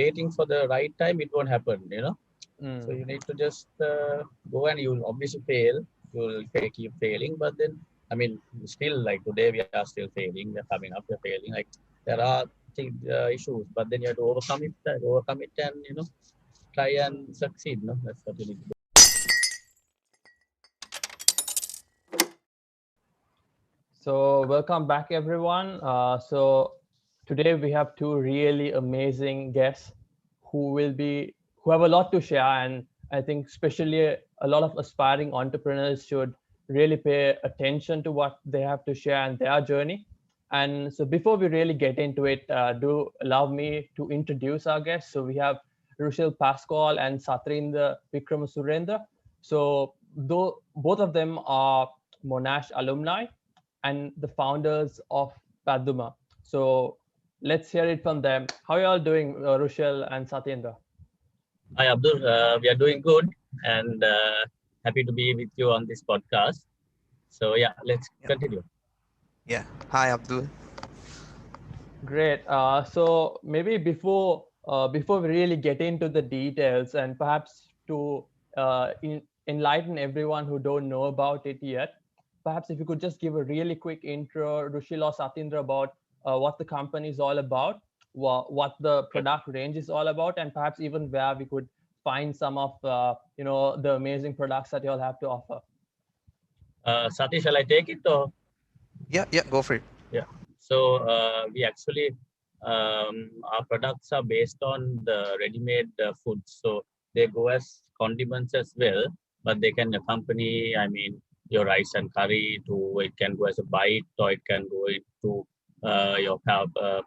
waiting for the right time, it won't happen, So you need to just go, and you'll obviously fail. You'll keep failing, but then, I mean, still like today we are still failing. We're coming up, we're failing. Like there are issues, but then you have to overcome it, and try and succeed. No, that's what you need to do. So welcome back, everyone. So today we have two really amazing guests who have a lot to share, and I think especially a lot of aspiring entrepreneurs should really pay attention to what they have to share and their journey. And so before we really get into it, do allow me to introduce our guests. So we have Rushil Pascal and Satheendra Surendra. So though both of them are Monash alumni and the founders of Badhuma. So let's hear it from them. How are you all doing, Rushil and Satheendra? Hi, Abdul. We are doing good, and happy to be with you on this podcast. So yeah, let's continue. Yeah. Hi, Abdul. Great. So maybe before we really get into the details, and perhaps to enlighten everyone who don't know about it yet, perhaps if you could just give a really quick intro, Rushil or Satheendra, about what the company is all about, what the product range is all about, and perhaps even where we could find some of the amazing products that you all have to offer. Sati, shall I take it or? Yeah, go for it. Yeah. So we actually our products are based on the ready-made foods. So they go as condiments as well, but they can accompany, I mean, your rice and curry. It can go as a bite, or it can go into your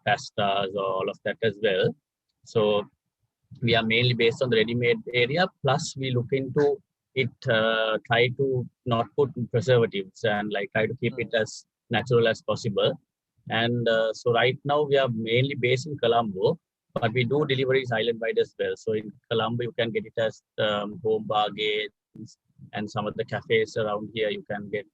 pastas or all of that as well. So we are mainly based on the ready-made area. Plus, we look into it, try to not put preservatives, and like try to keep it as natural as possible. And so right now we are mainly based in Colombo, but we do deliveries island-wide as well. So in Colombo, you can get it as home bargains, and some of the cafes around here you can get.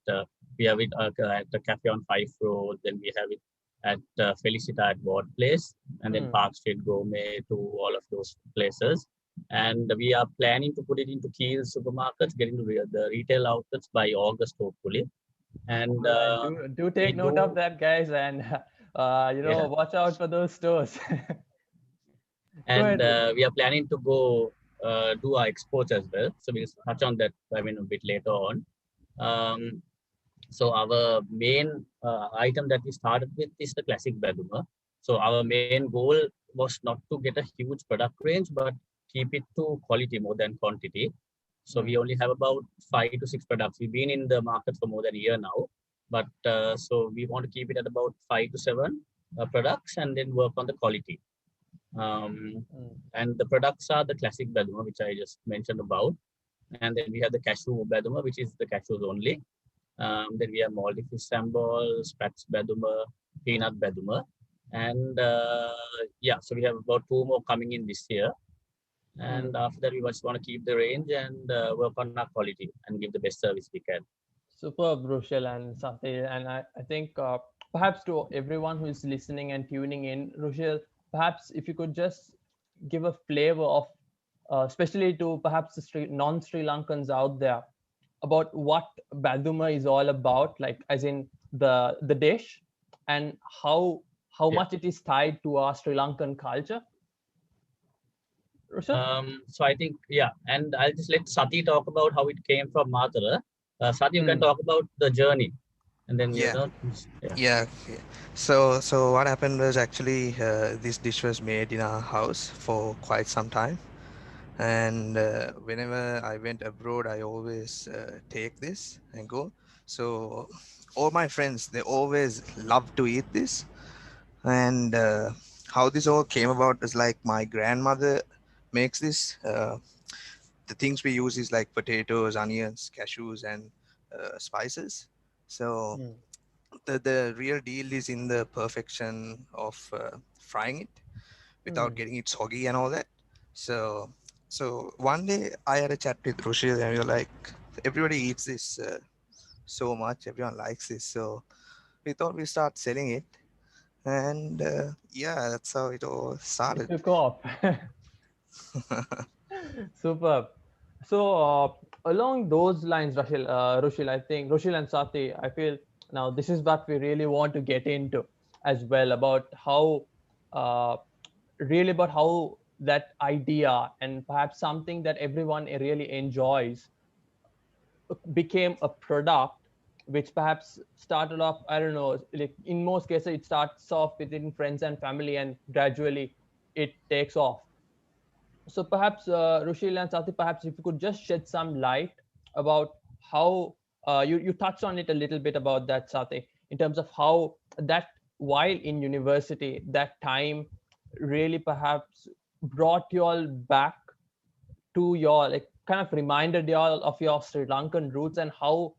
We have it at the cafe on Fife Road. Then we have it at Felicita at Ward Place, and then Park Street Gourmet, to all of those places. And we are planning to put it into Keel's supermarkets, getting to the retail outlets by August, hopefully. And do take note of that, guys, and watch out for those stores. And we are planning to go do our exports as well. So we'll touch on that, I mean, a bit later on. So our main item that we started with is the classic Badhuma. So our main goal was not to get a huge product range, but keep it to quality more than quantity. So we only have about 5 to 6 products. We've been in the market for more than a year now, but so we want to keep it at about 5 to 7 products, and then work on the quality. And the products are the classic Badhuma, which I just mentioned about. And then we have the cashew Badhuma, which is the cashews only. Then we have moldy fish sambal, spats Badhuma, peanut Badhuma. And so we have about 2 more coming in this year. And after that, we just want to keep the range and work on our quality and give the best service we can. Superb, Rushil and Satya. And I think perhaps to everyone who is listening and tuning in, Rushil, perhaps if you could just give a flavor of, especially to perhaps the non-Sri Lankans out there, about what Badhuma is all about, like as in the dish, and how much it is tied to our Sri Lankan culture. So I think, and I'll just let Sati talk about how it came from Madhara. Sati, you can talk about the journey, and then So what happened was actually this dish was made in our house for quite some time, and whenever I went abroad, I always take this and go. So all my friends, they always love to eat this. And how this all came about is like my grandmother makes this. The things we use is like potatoes, onions, cashews, and spices. So the real deal is in the perfection of frying it without getting it soggy and all that. So one day I had a chat with Rushil, and we were like, everybody eats this so much, everyone likes this, so we thought we start selling it. And yeah, that's how it all It started. took off. Superb. So along those lines, Rushil, I think Rushil and Sati, I feel now this is what we really want to get into as well about how, uh, really about how that idea and perhaps something that everyone really enjoys became a product which perhaps started off, I don't know, like in most cases it starts off within friends and family and gradually it takes off. So perhaps Rushil and Sati, perhaps if you could just shed some light about how you touched on it a little bit about that, Sati, in terms of how that while in university, that time really perhaps brought you all back to your, like, kind of reminded you all of your Sri Lankan roots and how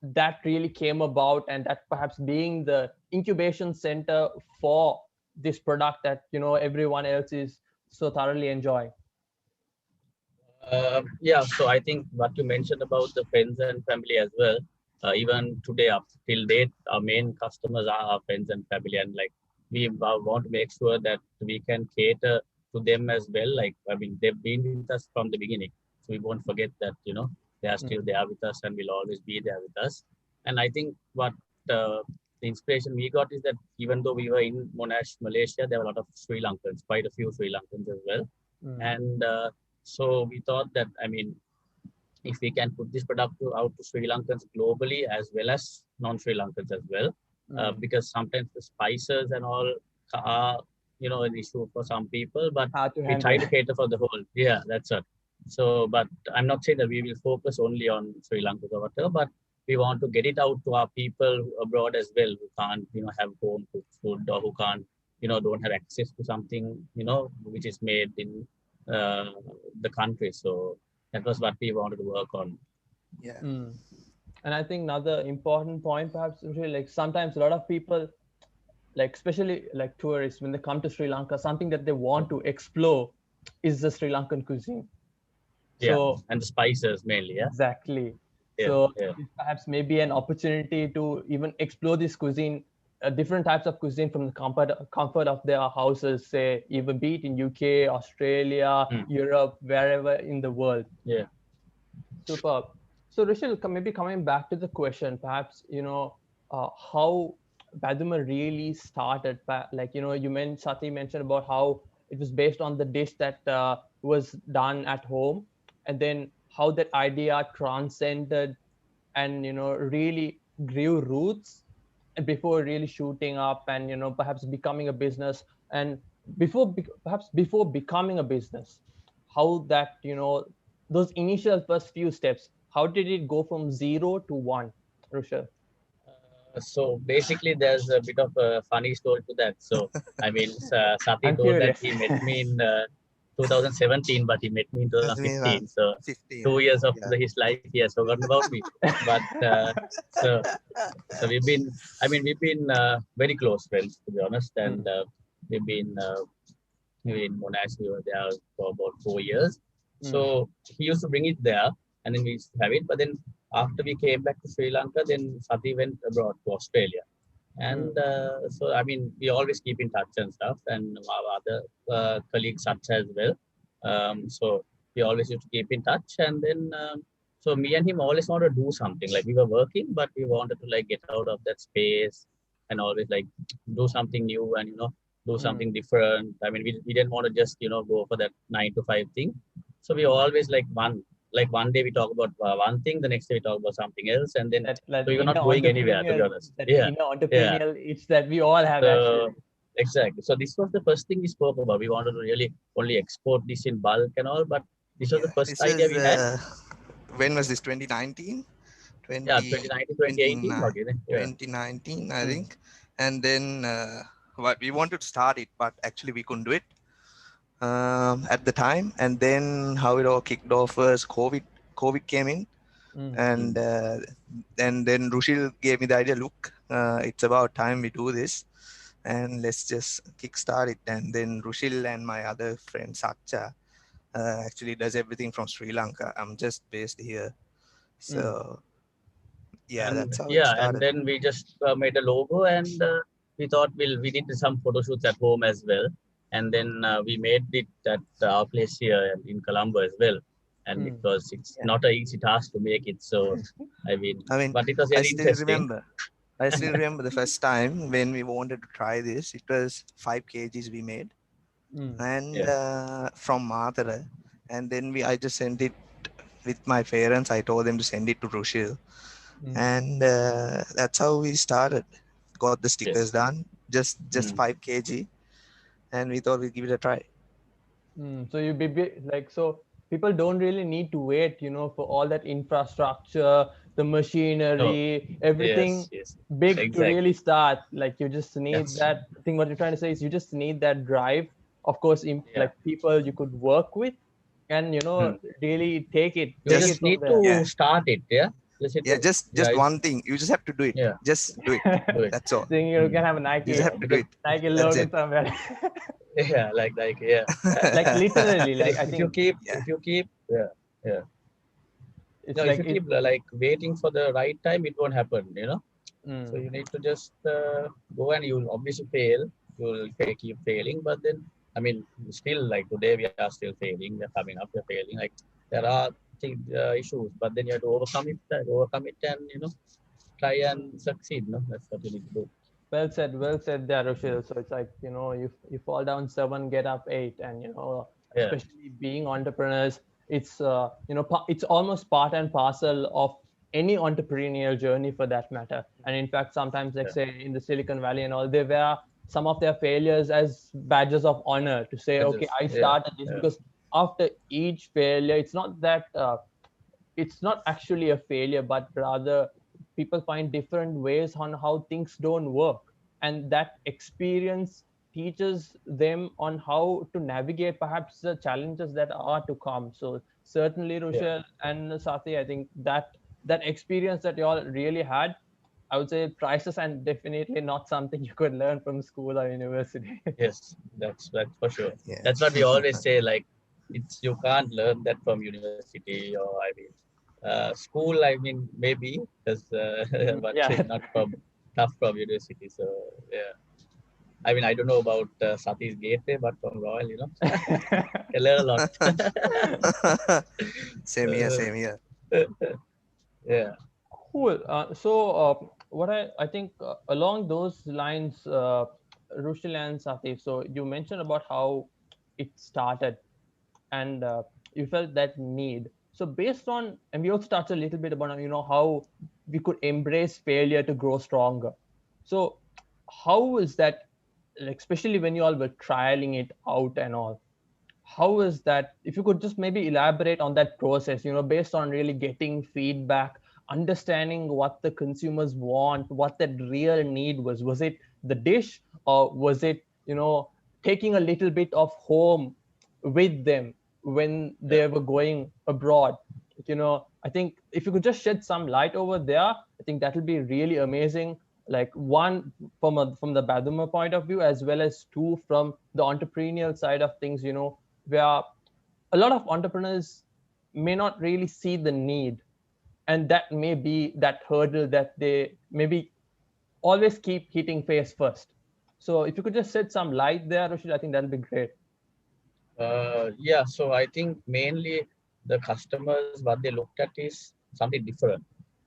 that really came about, and that perhaps being the incubation center for this product that everyone else is so thoroughly enjoying. Yeah, so I think what you mentioned about the friends and family as well, even today up till date, our main customers are our friends and family, and like we want to make sure that we can cater to them as well. Like, I mean, they've been with us from the beginning, so we won't forget that, they are still there with us and will always be there with us. And I think what the inspiration we got is that even though we were in Monash, Malaysia, there were a lot of Sri Lankans, quite a few Sri Lankans as well. And so we thought that, I mean, if we can put this product out to Sri Lankans globally as well as non-Sri Lankans as well, because sometimes the spices and all are, an issue for some people, but How to we try handle to cater for the whole. Yeah, that's it. So, but I'm not saying that we will focus only on Sri Lanka or whatever, but we want to get it out to our people abroad as well who can't, have home cooked food or who can't, don't have access to something, which is made in uh, the country. So that was what we wanted to work on. Yeah. And I think another important point, perhaps, really, like sometimes a lot of people, like especially like tourists, when they come to Sri Lanka, something that they want to explore is the Sri Lankan cuisine. Yeah, So and the spices mainly. Yeah, exactly. yeah, So yeah. this perhaps maybe an opportunity to even explore this cuisine, different types of cuisine from the comfort of their houses, say even be it in UK, Australia, Europe, wherever in the world. Yeah. Superb. So Rushil, maybe coming back to the question, perhaps how Badhuma really started. Like Sati mentioned about how it was based on the dish that was done at home, and then how that idea transcended and really grew roots, and before really shooting up and perhaps becoming a business, and perhaps before becoming a business, how that those initial first few steps, how did it go from 0 to 1, Rushil? So basically, there's a bit of a funny story to that. So I mean, Sati I'm told that curious. he met me in 2017, but he met me in That's me 2015. So 15. 2 years of Yeah. his life, he has forgotten about me. But so so we've been very close friends, to be honest, and we've been in Monash. We were there for about 4 years. So he used to bring it there, and then we used to have it. But then after we came back to Sri Lanka, then Sati went abroad to Australia. And so, I mean, we always keep in touch and stuff, and our other colleagues such as well. So we always used to keep in touch. And then, so me and him always wanted to do something. Like we were working, but we wanted to like get out of that space and always like do something new and, do something different. I mean, we didn't want to just, go for that 9 to 5 thing. So we always one day we talk about one thing, the next day we talk about something else, and then that so we were inner not going anywhere, to be entrepreneurial, honest. that Yeah, inner yeah. entrepreneurial itch that we all have actually. So exactly. So this was the first thing we spoke about. We wanted to really only export this in bulk and all, but this was the Yeah. first This idea was, we had. when was this? 2019? Yeah, 20, 2019, 2018. Okay. Yeah. 2019, I think. And then what we wanted to start it, but actually we couldn't do it at the time. And then how it all kicked off was COVID came in. And then Rushil gave me the idea, look, it's about time we do this, and let's just kickstart it. And then Rushil and my other friend Satcha actually does everything from Sri Lanka. I'm just based here. So yeah, And that's how it yeah, and started. then we just made a logo, and we thought we did some photo shoots at home as well. And then we made it at our place here in Colombo as well. And it's not an easy task to make it. So, I mean, but it was very interesting. I still remember the first time when we wanted to try this. It was 5 kgs we made, and from Madara, and then I just sent it with my parents. I told them to send it to Rushil, and that's how we started. Got the stickers done, just 5 kg, and we thought we'd give it a try. So you be like, so people don't really need to wait, for all that infrastructure, the machinery, everything big to really start. Like you just need that. I think what you're trying to say is you just need that drive. Of course, like people you could work with, and really take it. You just need to start it. Just one thing. You just have to do it. Just do it. That's all. Then you can have a Nike. You just have to do it. Nike logo somewhere. Like like literally, like I think if you keep if you keep like waiting for the right time, it won't happen, So you need to just go, and you'll obviously fail. You'll keep failing, but then I mean, still like today we are still failing. We're coming up, we're failing. Like there are issues, but then you have to overcome it, and try and succeed. No, that's what you need to do. Well said there, Rushil. So it's like, you fall down 7, get up 8, and especially being entrepreneurs, it's it's almost part and parcel of any entrepreneurial journey for that matter. And in fact, sometimes, like say in the Silicon Valley and all, they wear some of their failures as badges of honor to say, okay, I started this, because after each failure, it's not that it's not actually a failure, but rather people find different ways on how things don't work, and that experience teaches them on how to navigate perhaps the challenges that are to come. So certainly, Rushil and Sathi, I think that experience that you all really had, I would say priceless, and definitely not something you could learn from school or university. Yes, that's for sure. That's what we always say, like you can't learn that from university, or school, maybe, because but not tough from university. So I don't know about Sati's gateway, but from Royal, I learn a lot. Same here. Cool. So what I think along those lines, Rushil and Sati, so you mentioned about how it started, and you felt that need. So based on, and we also touched a little bit about, how we could embrace failure to grow stronger. So how is that, like, especially when you all were trialing it out and all, how is that, if you could just maybe elaborate on that process, based on really getting feedback, understanding what the consumers want, what that real need was. Was it the dish, or was it, taking a little bit of home with them when they were going abroad? I think if you could just shed some light over there, I think that will be really amazing. Like, one, from the Badhuma point of view, as well as 2, from the entrepreneurial side of things, where a lot of entrepreneurs may not really see the need, and that may be that hurdle that they maybe always keep hitting face first. So if you could just shed some light there, Rushil, I think that'll be great. So I think mainly the customers, what they looked at is something different.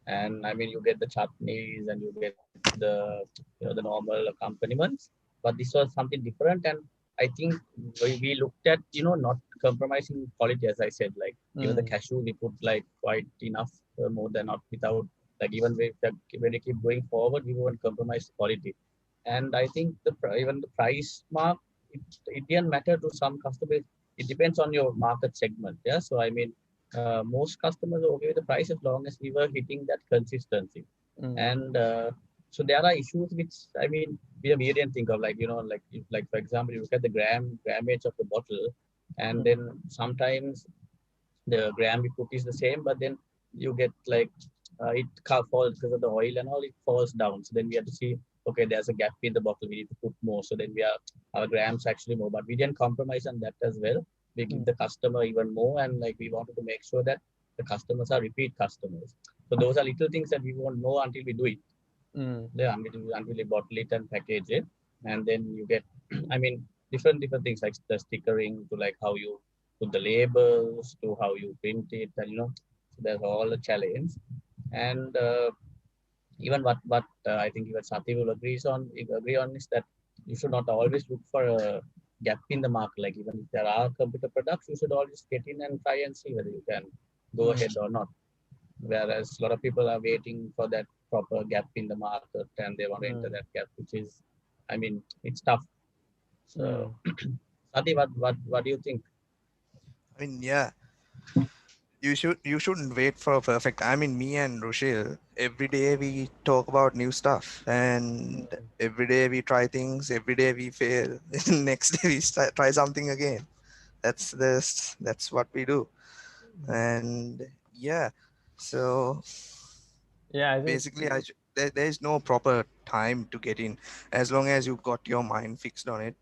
And you get the chutneys and you get the the normal accompaniments, but this was something different. And I think we looked at not compromising quality, as I said, like even the cashew we put like quite enough, more than not without, like, even when we keep going forward, we won't compromise quality. And I think even the price mark, it didn't matter to some customers. It depends on your market segment. So most customers are okay with the price as long as we were hitting that consistency. And so there are issues which we didn't think of, like like for example, you look at the grammage of the bottle, and then sometimes the gram we put is the same, but then you get like it falls because of the oil and all, it falls down. So then we have to see, okay, there's a gap in the bottle, we need to put more. So then our grams actually more, but we didn't compromise on that as well. We give the customer even more, and like we wanted to make sure that the customers are repeat customers. So those are little things that we won't know until we do it. They until bottle it and package it, and then you get, I mean, different things like the stickering to like how you put the labels to how you print it, and so there's all a challenge. And even what I think even Sati will agree on is that you should not always look for a gap in the market. Like even if there are computer products, you should always get in and try and see whether you can go ahead or not. Whereas a lot of people are waiting for that proper gap in the market and they want to enter that gap, which is, I mean, it's tough. So, Sati, what do you think? I mean, yeah, you shouldn't wait for a perfect. I mean, me and Rushil, every day we talk about new stuff, and every day we try things. Every day we fail. Next day we try something again. That's what we do. And yeah, so Yeah, I think basically there is no proper time to get in, as long as you've got your mind fixed on it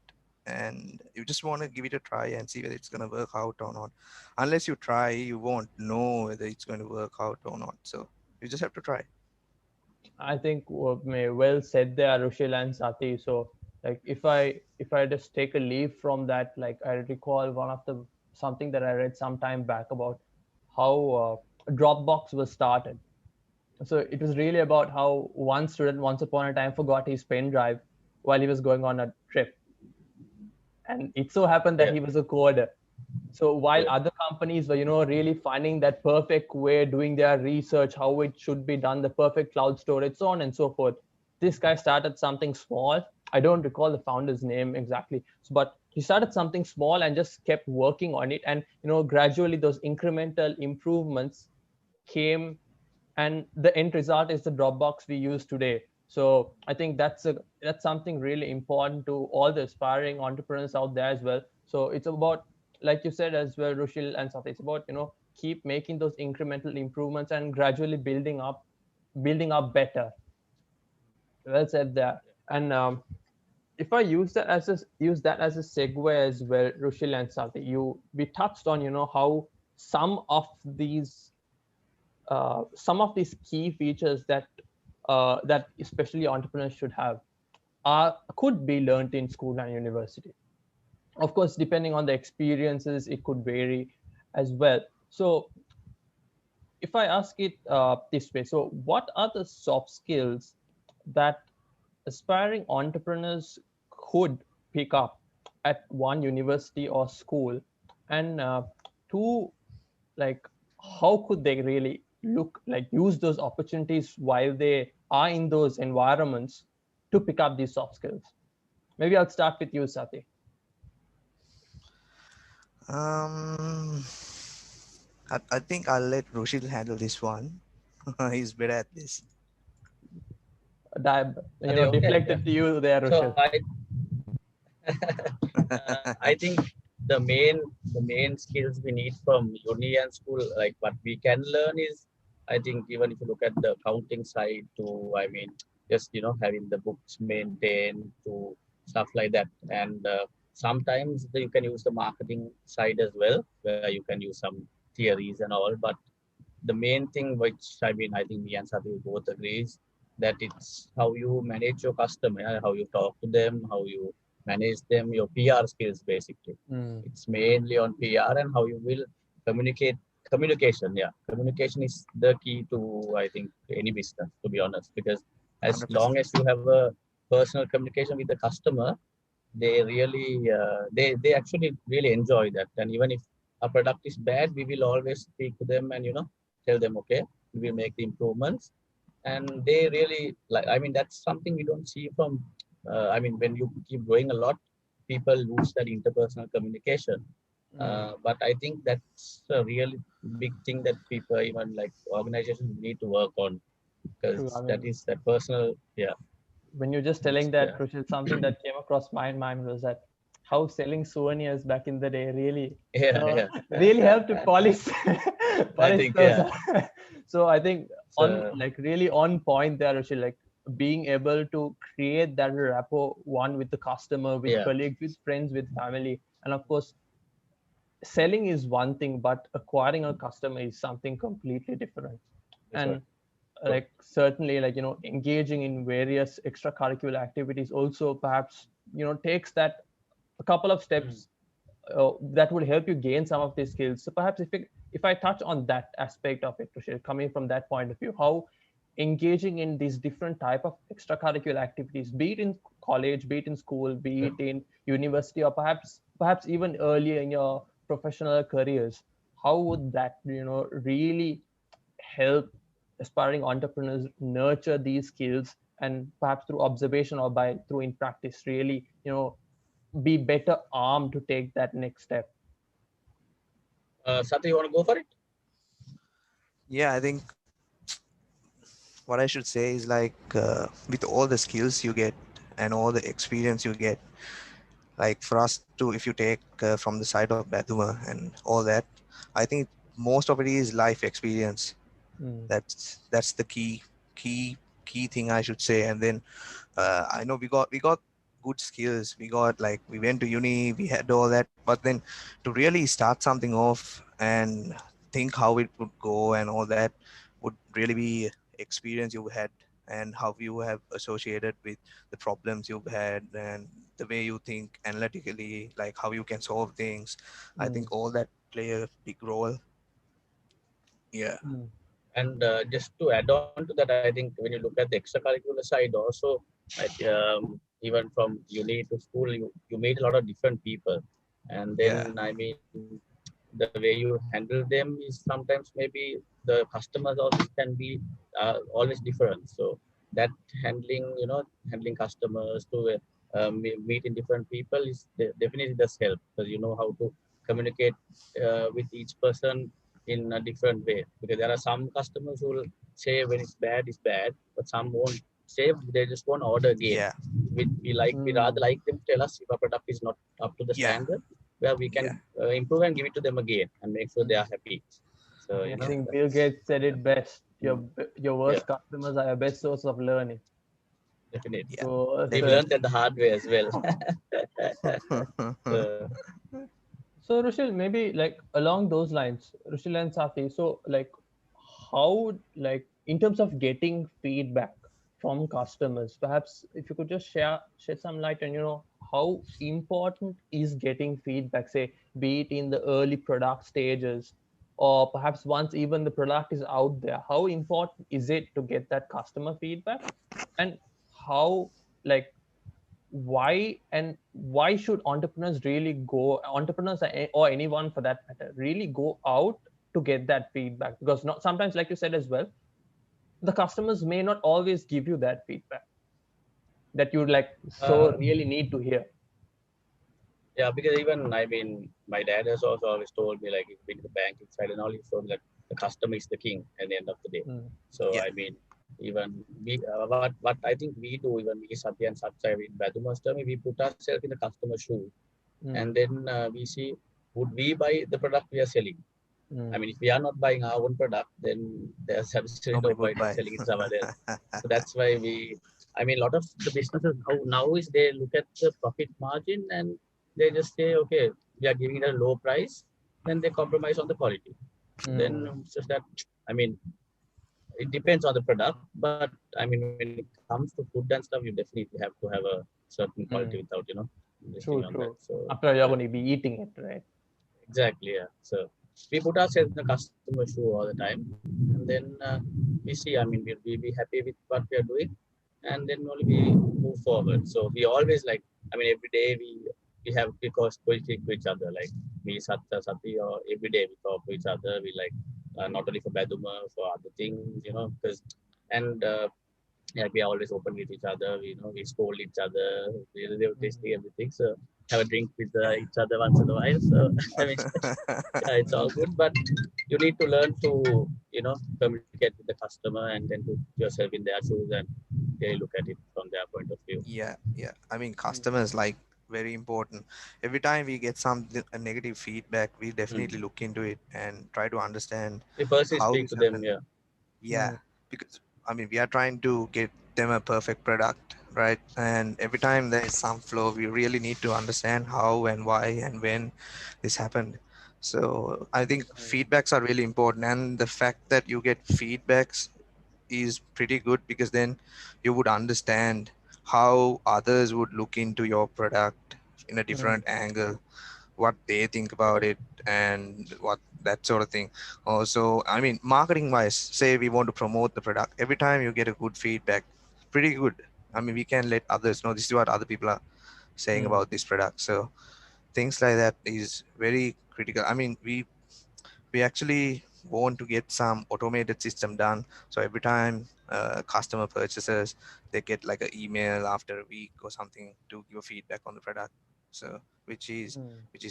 and you just want to give it a try and see whether it's going to work out or not. Unless you try, you won't know whether it's going to work out or not, so you just have to try. Well said there, Rushil and Sati. So like if I just take a leaf from that, like I recall one of the something that I read some time back about how Dropbox was started. So it was really about how one student once upon a time forgot his pen drive while he was going on a trip, and it so happened that Yeah, he was a coder. So while yeah, other companies were, really finding that perfect way, doing their research, how it should be done, the perfect cloud storage, so on and so forth, this guy started something small. I don't recall the founder's name exactly, but he started something small and just kept working on it. And, gradually those incremental improvements came, and the end result is the Dropbox we use today. So I think that's something really important to all the aspiring entrepreneurs out there as well. So it's about, like you said as well, Rushil and Sati, it's about keep making those incremental improvements and gradually building up better. Well said there. And if I use that as a segue as well, Rushil and Sati, we touched on how some of these key features that especially entrepreneurs should have could be learned in school and university. Of course, depending on the experiences, it could vary as well. So if I ask it this way, so what are the soft skills that aspiring entrepreneurs could pick up at one university or school, and two, like how could they really use those opportunities while they are in those environments to pick up these soft skills? Maybe I'll start with you, Sati. um I think I'll let Rushil handle this one. He's better at this. are they okay? Yeah. Deflected to you there, So Rushil. I think the main skills we need from uni and school, like what we can learn is, I think even if you look at the accounting side to, I mean, just having the books maintained to stuff like that, and sometimes you can use the marketing side as well, where you can use some theories and all. But the main thing, which I mean, I think me and Sati both agree, is that it's how you manage your customer, how you talk to them, how you manage them, your PR skills basically. It's mainly on PR and how you will communicate. Communication, yeah, communication is the key to, I think, any business, to be honest, because as 100%. long as you have a personal communication with the customer, they really they actually really enjoy that. And even if a product is bad, we will always speak to them and tell them, okay, we will make the improvements. And they really like, I mean, that's something we don't see from I mean, when you keep growing a lot, people lose that interpersonal communication. But I think that's a really big thing that people, even like organizations, need to work on, True. I because that mean, is that personal, yeah. when you're just telling that, Yeah. Rushil, something that came across my mind was that how selling souvenirs back in the day really, Yeah, yeah. really helped to polish I polish think, those. yeah. So I think So really on point there, Rushil, like being able to create that rapport, one with the customer, with yeah, colleagues, with friends, with family, and of course, selling is one thing, but acquiring a customer is something completely different. that's right. And like certainly, like, engaging in various extracurricular activities also perhaps, takes that a couple of steps that would help you gain some of these skills. So perhaps if I touch on that aspect of it, Rushil, coming from that point of view, how engaging in these different type of extracurricular activities, be it in college, be it in school, be it in university, or perhaps even earlier in your professional careers, how would that really help aspiring entrepreneurs nurture these skills, and perhaps through observation or by through in practice really be better armed to take that next step? Sati, you want to go for it? Yeah, I think what I should say is like with all the skills you get and all the experience you get, like for us to, if you take from the side of Badhuma and all that, I think most of it is life experience. That's the key thing I should say. And then I know we got good skills. We went to uni, we had all that, but then to really start something off and think how it would go and all that would really be experience you've had and how you have associated with the problems you've had and the way you think analytically, like how you can solve things. I think all that play a big role. Yeah. And just to add on to that, I think when you look at the extracurricular side also, like even from uni to school, you meet a lot of different people. And Yeah. then, I mean, the way you handle them is sometimes maybe the customers also can be always different. So that handling customers to meeting different people is definitely does help, because you know how to communicate with each person in a different way. Because there are some customers who will say when it's bad, but some won't say, they just won't order again. Yeah. We rather like them to tell us if a product is not up to the Yeah. standard, where we Yeah. can improve and give it to them again and make sure they are happy. So I think Bill Gates said it best. Your worst yeah, customers are your best source of learning. definitely. Yeah. So We've learned that the hard way as well. So, so Rushil, maybe like along those lines, Rushil and Sathi. So like, how, like, in terms of getting feedback from customers, perhaps if you could just shed some light on how important is getting feedback, say be it in the early product stages, or perhaps once even the product is out there, how important is it to get that customer feedback, and how, like, why should entrepreneurs or anyone for that matter really go out to get that feedback? Because not sometimes, like you said as well, the customers may not always give you that feedback that you like so uh, really need to hear. yeah, because even, I mean, my dad has also always told me, like, he's been to the banking side and all, he told me that the customer is the king at the end of the day. So, Yeah. I mean, even what I think we do, even we, Satya and Satya, in Badhuma's term, we put ourselves in the customer's shoe, and then we see, would we buy the product we are selling? I mean, if we are not buying our own product, then there's absolutely no Nobody would point of buy. selling it somewhere else. So that's why I mean, a lot of the businesses now is they look at the profit margin and they just say, okay, we are giving it a low price, then they compromise on the quality. Then it's just that, I mean, it depends on the product, but I mean, when it comes to food and stuff, you definitely have to have a certain quality without, investing on that. True. So After all, you're going to be eating it, right? exactly, yeah. So we put ourselves in the customer shoe all the time, and then we see. I mean, we'll be happy with what we are doing, and then only we move forward. So we always like. I mean, every day we speak to each other. Like me, Sati, or every day we talk to each other. We like not only for Badhuma, for other things, because and yeah, we are always open with each other. We scold each other. We were tasting everything. So have a drink with Yeah. each other once in a while. So I mean, yeah, it's all good. But you need to learn to, communicate with the customer and then put yourself in their shoes and really look at it from their point of view. Yeah. Yeah. I mean, customers like very important. Every time we get a negative feedback, we definitely Mm. look into it and try to understand We firstly how speak this to them. happened. Yeah, Yeah. Because I mean, we are trying to get them a perfect product, right? And every time there is some flaw, we really need to understand how and why and when this happened. So I think feedbacks are really important, and the fact that you get feedbacks is pretty good, because then you would understand how others would look into your product in a different angle, what they think about it, and what that sort of thing. Also, I mean, marketing wise, say we want to promote the product, every time you get a good feedback, pretty good. I mean, we can let others know this is what other people are saying about this product. So things like that is very critical. I mean, we actually want to get some automated system done, so every time customer purchases, they get like an email after a week or something to give feedback on the product, so which is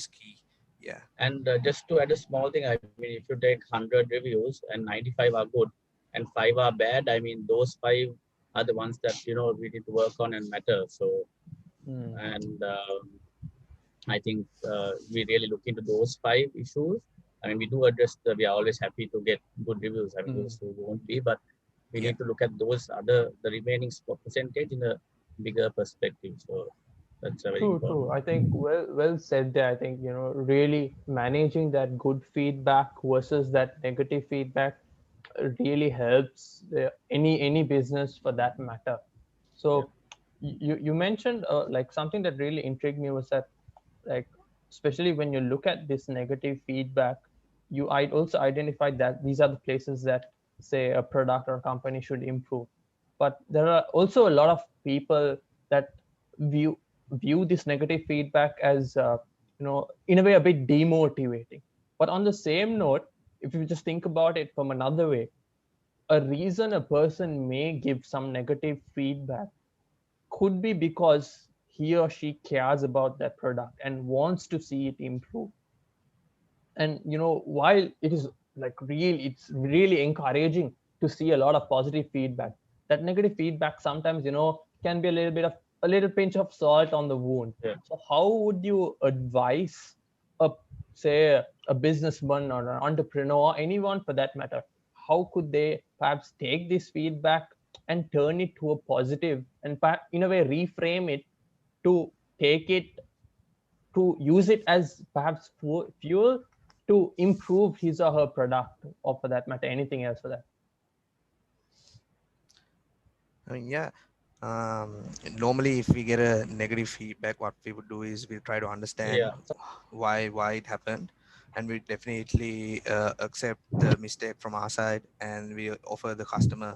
key. Yeah. And just to add a small thing, I mean, if you take 100 reviews and 95 are good and 5 are bad, I mean, those 5 are the ones that, we need to work on and matter. So, and I think we really look into those 5 issues. I mean, we do address we are always happy to get good reviews. I mean, those who won't be, but we Yeah. need to look at the remaining percentage in a bigger perspective. So that's a very True, important. true. I think well said there. I think, really managing that good feedback versus that negative feedback really helps any business for that matter. So you mentioned like something that really intrigued me was that, like, especially when you look at this negative feedback, I also identified that these are the places that, say, a product or company should improve. But there are also a lot of people that view this negative feedback as in a way a bit demotivating. But on the same note, if you just think about it from another way, a reason a person may give some negative feedback could be because he or she cares about that product and wants to see it improve. And while it is it's really encouraging to see a lot of positive feedback, that negative feedback sometimes can be a little pinch of salt on the wound. So how would you advise a say a businessman or an entrepreneur, anyone for that matter, how could they perhaps take this feedback and turn it to a positive and in a way reframe it to take it to use it as perhaps fuel to improve his or her product, or for that matter anything else for that? I mean, yeah. Normally, if we get a negative feedback, what we would do is we try to understand why it happened, and we definitely accept the mistake from our side, and we offer the customer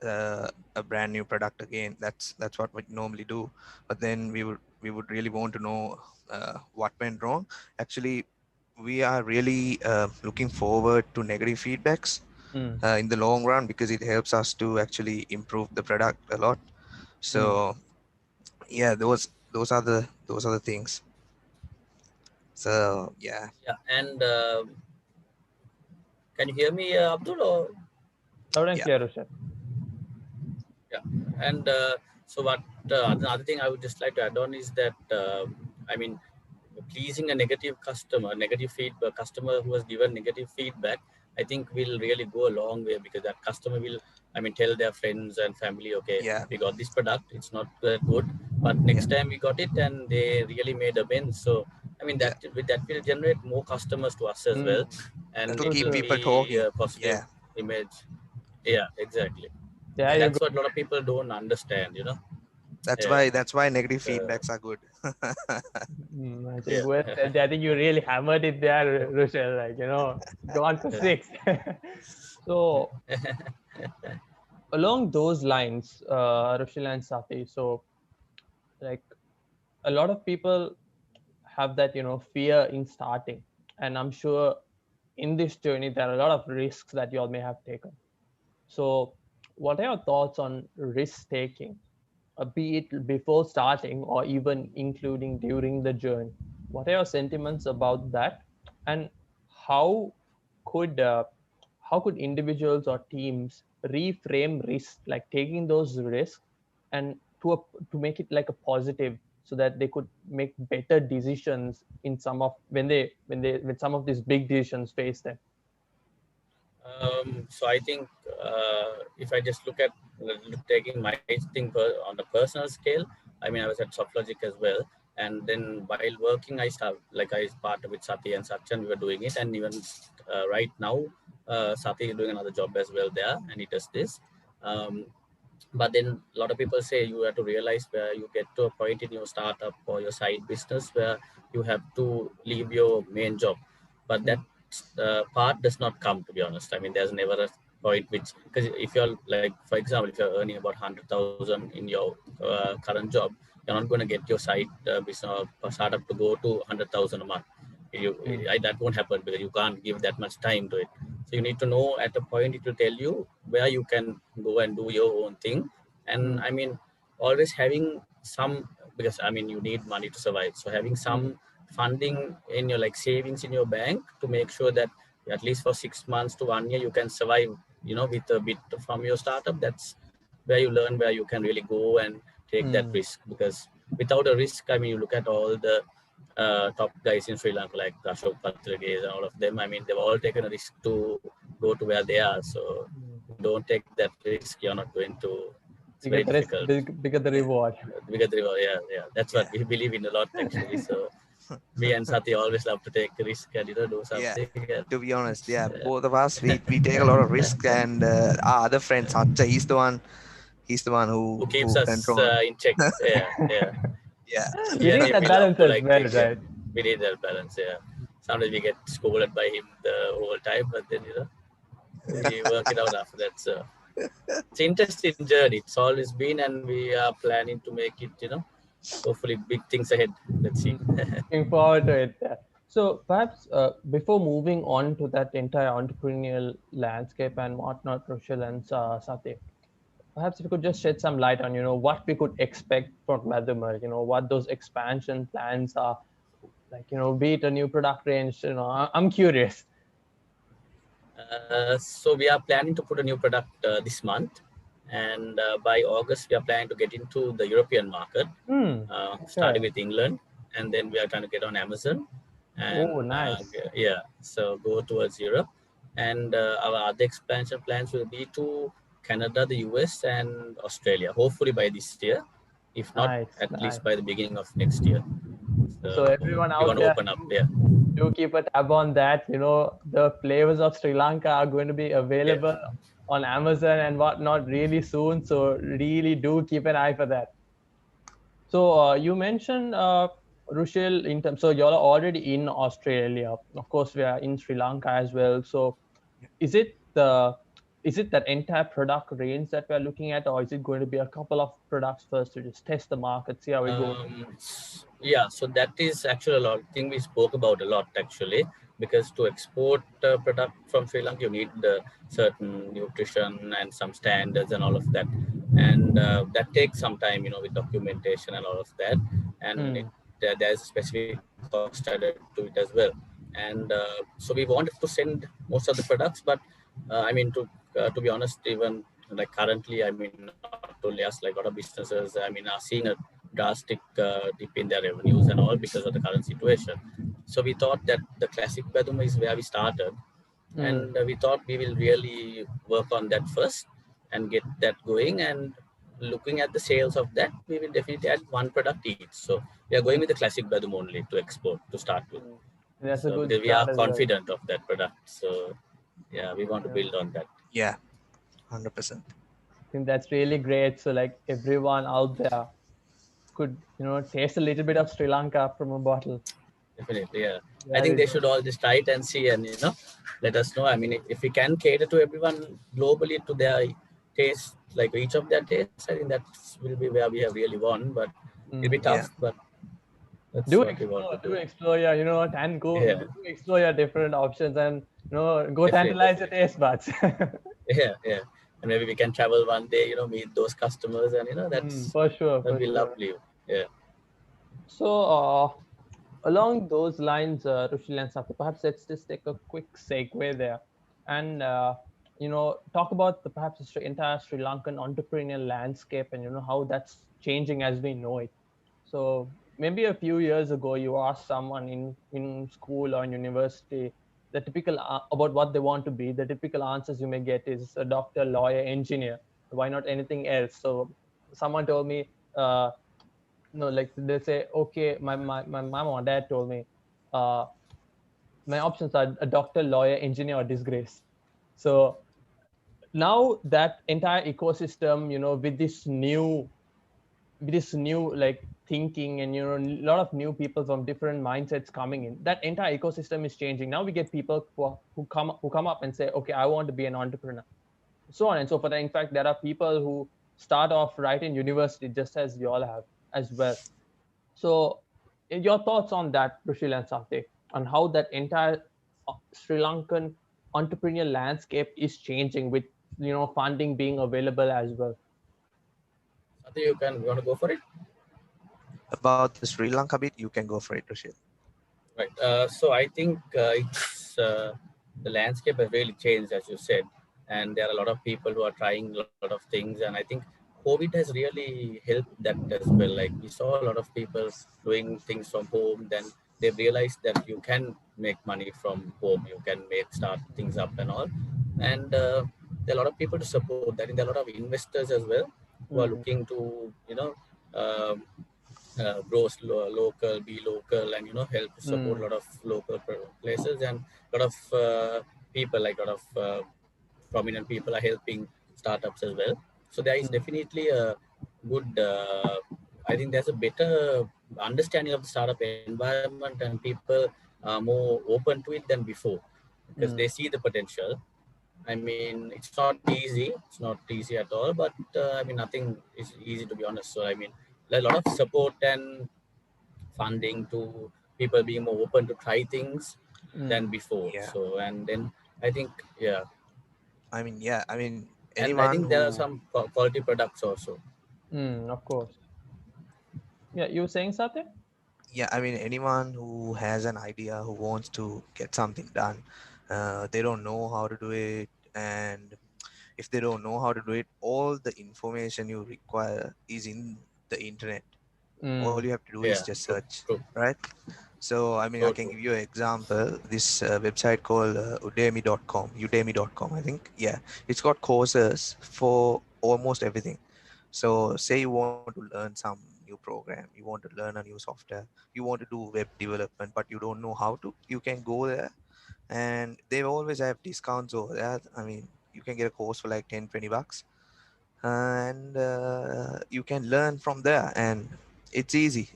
a brand new product again. That's what we normally do. But then we would really want to know what went wrong. Actually, we are really looking forward to negative feedbacks in the long run, because it helps us to actually improve the product a lot. So yeah, those are the things. So yeah. Yeah, and can you hear me, Abdul? Or Loud and Yeah. clear, Rushil. yeah, and so what? Another thing I would just like to add on is that I mean, pleasing a negative feedback customer who has given negative feedback, I think will really go a long way, because that customer will, I mean, tell their friends and family, okay, Yeah. we got this product, it's not good, but next time we got it and they really made amends. So I mean, that will generate more customers to us as well, and To it keep will people be talking. a positive Yeah. image. Yeah, exactly. Yeah, And you that's what a lot of people don't understand, That's Yeah. why negative feedbacks are good. I think Yeah. well said. I think you really hammered it there, Rushil. Gone for 6. So along those lines, Rushil and Safi, so like a lot of people have that fear in starting, and I'm sure in this journey there are a lot of risks that you all may have taken. So what are your thoughts on risk taking, be it before starting or even including during the journey? What are your sentiments about that, and how could uh, how could individuals or teams reframe risk, like taking those risks, and to make it like a positive, so that they could make better decisions in some of when some of these big decisions face them? So I think if I just look at taking my thing on a personal scale, I mean, I was at Softlogic as well, and then while working, I started with Sathi and Sachin. We were doing it, and even right now, Sathi is doing another job as well there, and he does this. But then a lot of people say you have to realize where you get to a point in your startup or your side business where you have to leave your main job. But that part does not come, to be honest. I mean, there's never a point which, because if you're like, for example, if you're earning about 100,000 in your current job, you're not going to get your side business or startup to go to 100,000 a month. That won't happen because you can't give that much time to it. So you need to know at a point it will tell you where you can go and do your own thing. And I mean, always having some, because I mean, you need money to survive. So having some funding in your like savings in your bank to make sure that at least for 6 months to 1 year, you can survive, with a bit from your startup. That's where you learn where you can really go and take that risk, because without a risk, I mean, you look at all the top guys in Sri Lanka, like Ashok Patrage and all of them. I mean, they've all taken a risk to go to where they are. So don't take that risk. You're not going to. It's very difficult. Bigger the reward. Bigger the reward. Yeah. That's what we believe in a lot, actually. So me and Sati always love to take a risk and do something. To be honest, both of us, we take a lot of risk, and our other friend Satya, he's the one who keeps us in check. Yeah. You need that balance as well, right? We need that balance. Yeah. Sometimes we get scolded by him the whole time, but then we work it out after that. So it's an interesting journey. It's always been, and we are planning to make it. Hopefully big things ahead. Let's see. Looking forward to it. So perhaps before moving on to that entire entrepreneurial landscape and whatnot, Rushil and Satya, perhaps if you could just shed some light on, what we could expect from Badhuma, what those expansion plans are, like, be it a new product range, I'm curious. So we are planning to put a new product this month. And by August, we are planning to get into the European market, starting with England. And then we are trying to get on Amazon. And, nice. So go towards Europe. And our other expansion plans will be to Canada, the US, and Australia, hopefully by this year. If not, at least by the beginning of next year. So everyone out there, open up, do keep a tab on that. The flavors of Sri Lanka are going to be available on Amazon and whatnot really soon. So really do keep an eye for that. So you mentioned, Rushil, so you're already in Australia. Of course, we are in Sri Lanka as well. So is it that entire product range that we're looking at, or is it going to be a couple of products first to just test the market, see how it goes? So that is actually a lot thing we spoke about a lot, actually, because to export a product from Sri Lanka, you need certain nutrition and some standards and all of that. And that takes some time, with documentation and all of that. And there's a specific cost added to it as well. And so we wanted to send most of the products, but to be honest, even like currently, not only us, like a lot of businesses, are seeing a drastic dip in their revenues and all because of the current situation. So we thought that the classic Badhuma is where we started, and we thought we will really work on that first and get that going. And looking at the sales of that, we will definitely add one product each. So we are going with the classic Badhuma only to export to start with. That's a good. We are confident of that product. So we want to build on that. 100%. I think that's really great. So like everyone out there could, taste a little bit of Sri Lanka from a bottle. Definitely, I think they should all just try it and see, and let us know. If we can cater to everyone globally to their taste, like each of their tastes, I think that will be where we have really won. But it'll be tough. But that's do what we want to do. Explore your, and go explore your different options, and go tantalize your taste buds. And maybe we can travel one day, meet those customers, and that's for sure. That'd be lovely. So along those lines, Rushil and Satya, perhaps let's just take a quick segue there, and talk about perhaps the entire Sri Lankan entrepreneurial landscape, and how that's changing as we know it. So maybe a few years ago, you asked someone in school or in university the typical about what they want to be. The typical answers you may get is a doctor, lawyer, engineer. Why not anything else? So someone told me, like they say, okay, my mom or dad told me, my options are a doctor, lawyer, engineer, or disgrace. So now that entire ecosystem, with this new like thinking, and a lot of new people from different mindsets coming in, that entire ecosystem is changing. Now we get people who come up and say, okay, I want to be an entrepreneur, so on and so forth. In fact, there are people who start off right in university, just as you all have as well. So your thoughts on that, Rushil and Sathe, on how that entire Sri Lankan entrepreneurial landscape is changing with funding being available as well. I think you want to go for it. About the Sri Lanka bit, you can go for it, Rushil. Right. So I think it's the landscape has really changed, as you said, and there are a lot of people who are trying a lot of things, and I think COVID has really helped that as well. Like we saw a lot of people doing things from home, then they realized that you can make money from home, you can start things up and all, and there are a lot of people to support that, and there are a lot of investors as well who are Mm, looking to um, grow local, be local, and help support a mm, lot of local places, and a lot of people, like a lot of prominent people are helping startups as well. So there is mm, definitely a good. I think there's a better understanding of the startup environment, and people are more open to it than before because they mm, see the potential. I mean, it's not easy. It's not easy at all. But I mean, nothing is easy, to be honest. So I mean, a lot of support and funding to people being more open to try things than mm, before. Yeah, So and then I think yeah, I mean, and I anyone think there are who, some quality products also. of course. Yeah, you were saying something? yeah, I mean, anyone who has an idea, who wants to get something done, they don't know how to do it, and if they don't know how to do it, all the information you require is in the internet. All you Mm, have to do is Yeah, just true, search, true, right? So, I mean, I so can true. give you an example. This website called udemy.com, I think. Yeah, it's got courses for almost everything. So, say you want to learn some new program, you want to learn a new software, you want to do web development, but you don't know how to, you can go there, and they always have discounts over there. I mean, you can get a course for like 10-20 bucks, and you can learn from there, and it's easy.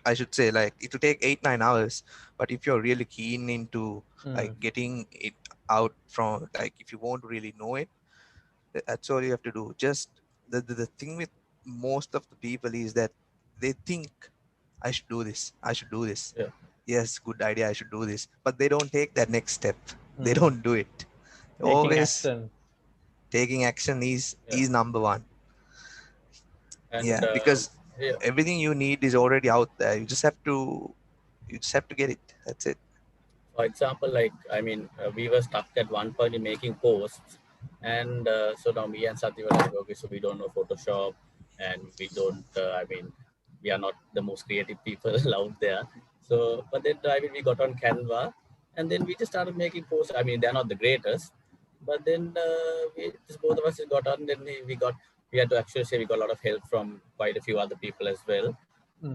I should say, like, it will take 8-9 hours, but if you're really keen into like mm, getting it out from, like, if you want to really know it, that's all you have to do. Just the thing with most of the people is that they think, I should do this, I should do this, Yeah, yes, good idea, I should do this, but they don't take that next step. They mm. don't do it. Taking Always action. taking action yeah, is number one. and Yeah, because yeah. everything you need is already out there. You just have to get it. That's it. For example, like I mean, we were stuck at one point in making posts, and so now me and Sati were like, okay, so we don't know Photoshop, and we don't. I mean, we are not the most creative people out there. So, but then I mean, we got on Canva, and then we just started making posts. I mean, they're not the greatest, but then we just both of us got on. Then we had to actually say we got a lot of help from quite a few other people as well.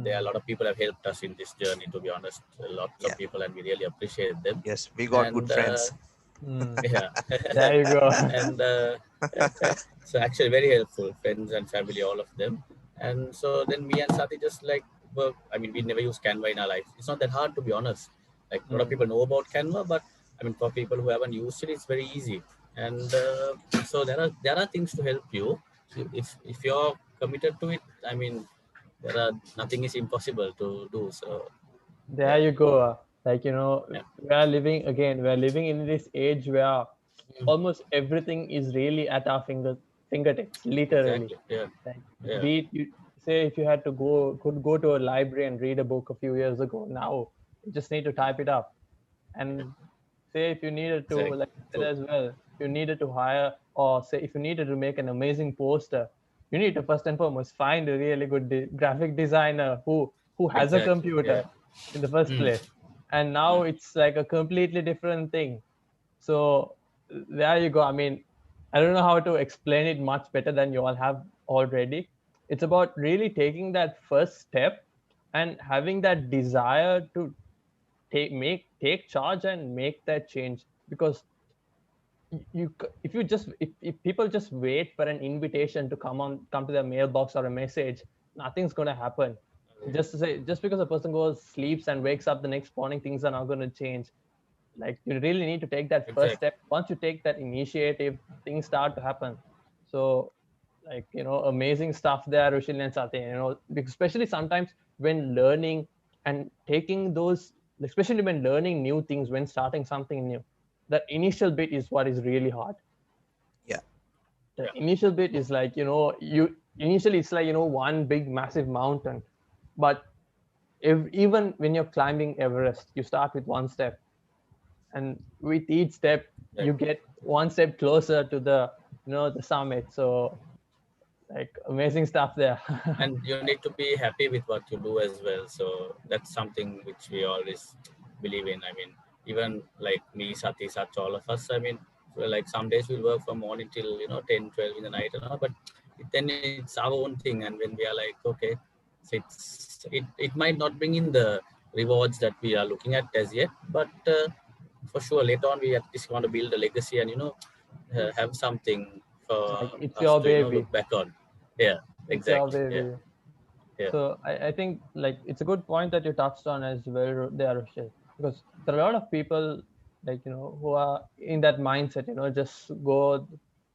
There are a Mm, lot of people have helped us in this journey, to be honest, lots of Yeah. people, and we really appreciate them. Yes, we got good And friends. mm. yeah, There you go. and so actually very helpful, friends and family, all of them. And so then me and Sati just like work. I mean, we never use Canva in our life. It's not that hard, to be honest. Like a lot of Mm. people know about Canva, but I mean, for people who haven't used it, it's very easy. And so there are things to help you. If you're committed to it, I mean, nothing is impossible to do. So There yeah, you go. Like, yeah, we're living in this age where mm, almost everything is really at our fingertips, literally. exactly, yeah, Like, yeah, be it you say, if you had to could go to a library and read a book a few years ago, now you just need to type it up. And say if you needed to, exactly, like you said true, as well, if you needed to hire, or say if you needed to make an amazing poster, you need to first and foremost find a really good graphic designer who has a exactly, yeah. computer in the first Mm, place. And now mm. it's like a completely different thing. So there you go. I mean, I don't know how to explain it much better than you all have already. It's about really taking that first step and having that desire to take charge and make that change. Because if people just wait for an invitation to come to their mailbox or a message, nothing's going to happen. Just because a person goes sleeps and wakes up the next morning, things are not going to change. Like, you really need to take that first Exactly. step. Once you take that initiative, things start to happen. So, like, amazing stuff there, Rushil and Satya. Especially sometimes when learning and taking those, especially when learning new things, when starting something new, that initial bit is what is really hard. Yeah. The initial bit is like, you initially it's like, one big massive mountain, but even when you're climbing Everest, you start with one step, and with each step you get one step closer to the summit. So, like, amazing stuff there. And you need to be happy with what you do as well. So that's something which we always believe in. I mean, even like me, Sati, Sach, all of us, I mean, so like some days we'll work from morning till 10, 12 in the night, but then it's our own thing. And when we are like, okay, so it might not bring in the rewards that we are looking at as yet, but for sure later on we at least want to build a legacy and have something Like, for it's us your to baby. look back on. Yeah, It's your exactly. Yeah, baby. yeah. So I think, like, it's a good point that you touched on as well there, Rochelle, because there are a lot of people, like, who are in that mindset, just go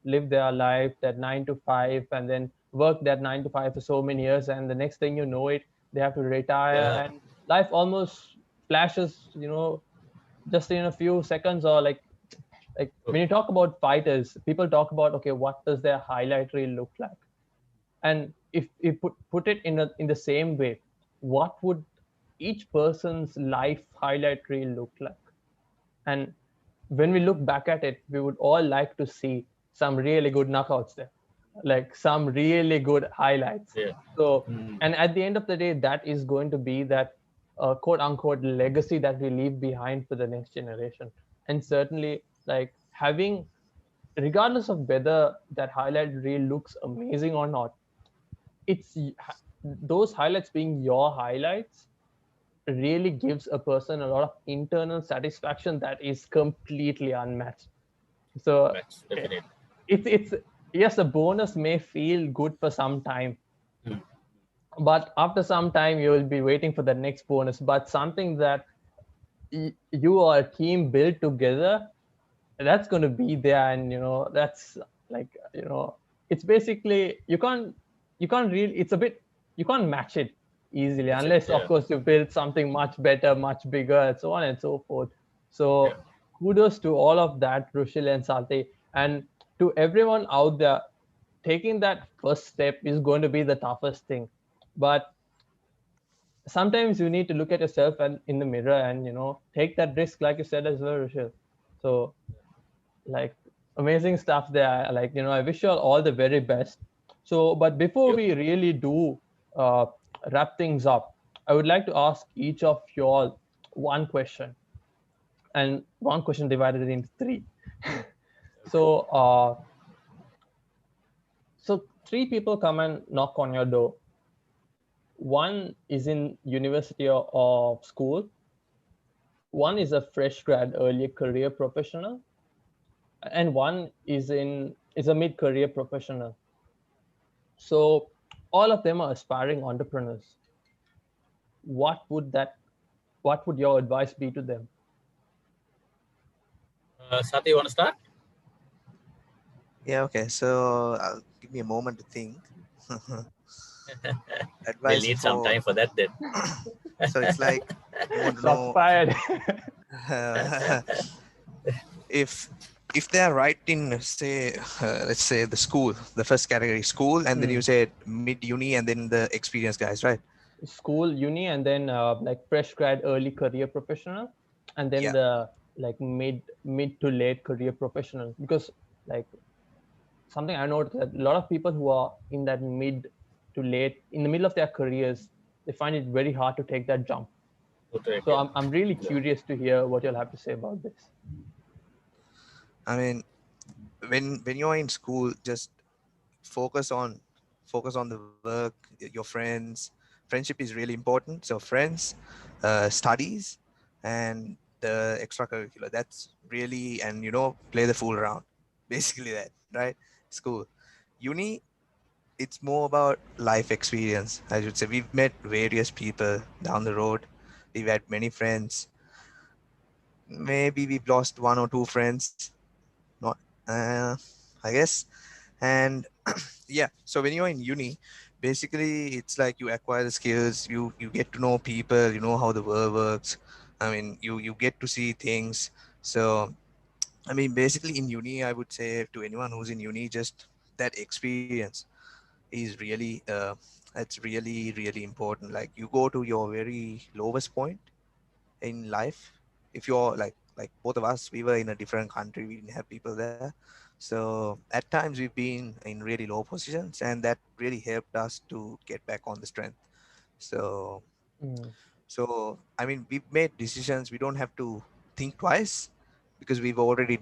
live their life, that 9 to 5, and then work that 9 to 5 for so many years, and the next thing you know it, they have to retire, Yeah. and life almost flashes, just in a few seconds. Or like when you talk about fighters, people talk about, okay, what does their highlight reel look like? And if you put it in the same way, what would each person's life highlight reel look like? And when we look back at it, we would all like to see some really good knockouts there, like some really good highlights. Yeah. So, Mm. and at the end of the day, that is going to be that quote unquote legacy that we leave behind for the next generation. And certainly, like, having, regardless of whether that highlight reel looks amazing or not, it's those highlights being your highlights really gives a person a lot of internal satisfaction that is completely unmatched. So, That's definite. it's yes, a bonus may feel good for some time, Mm. but after some time you will be waiting for the next bonus. But something that you or a team build together, that's going to be there. And that's like, it's basically, you can't really, it's a bit, you can't match it easily, That's it. unless of Yeah. course you build something much better, much bigger, and so on and so forth. Yeah. So kudos to all of that, Rushil and Salte, and to everyone out there. Taking that first step is going to be the toughest thing, but sometimes you need to look at yourself and in the mirror and take that risk, like you said as well, Rushil. So, like, amazing stuff there. Like, I wish you all the very best. So, but before Yep. we really do uh, wrap things up, I would like to ask each of you all one question, and one question divided into three. So, so three people come and knock on your door. One is in university or school. One is a fresh grad, early career professional, and one is a mid career professional. So all of them are aspiring entrepreneurs. What would that what would your advice be to them? Sati, you want to start? Yeah, okay. So give me a moment to think. We'll Advice need some for time for that then. so it's like you want to Shots know fired. if they are right in, say, let's say the school, the first category school, and then you said mid uni and then the experienced guys, right? School, uni, and then like fresh grad, early career professional, and then Yeah. the like mid to late career professional. Because, like, something I noticed, that a lot of people who are in that mid to late, in the middle of their careers, they find it very hard to take that jump. Correct, So yeah. I'm really Yeah. curious to hear what you'll have to say about this. I mean, when you're in school, just focus on the work, your friends. Friendship is really important. So friends, studies, and the extracurricular. That's really, and play the fool around. Basically that, right? School. Uni, it's more about life experience, I should say. We've met various people down the road. We've had many friends. Maybe we've lost one or two friends. Not, I guess. And yeah, so when you're in uni, basically it's like you acquire the skills, you get to know people, you know how the world works. I mean, you get to see things. So I mean, basically in uni, I would say to anyone who's in uni, just that experience is really it's really important. Like, you go to your very lowest point in life. If you're like both of us, we were in a different country, we didn't have people there. So at times we've been in really low positions, and that really helped us to get back on the strength. So Mm, I mean, we've made decisions, we don't have to think twice, because we've already